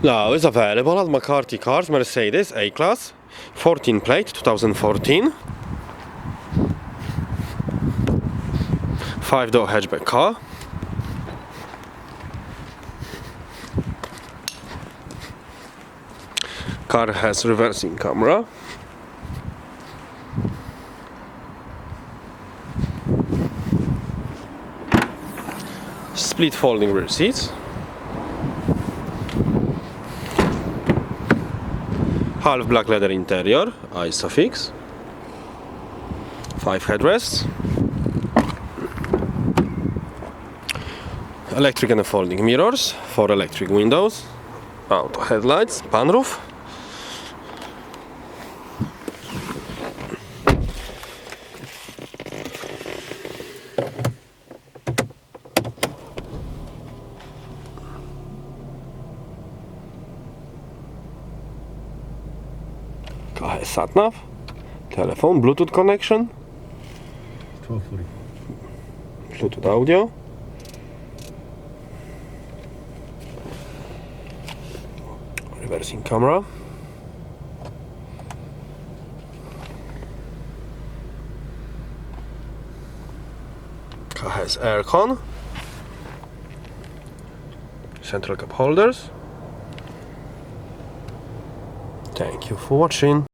Now is available at McCarthy Cars Mercedes A-Class 14 plate 2014 5-door hatchback car. Car has reversing camera, split folding rear seats, half black leather interior, ISOFIX, 5 headrests, electric and folding mirrors, 4 electric windows, auto headlights, PANORAMIC. Car has sat-nav, telephone, Bluetooth connection, 1240. Bluetooth audio, reversing camera, car has aircon, central cup holders. Thank you for watching.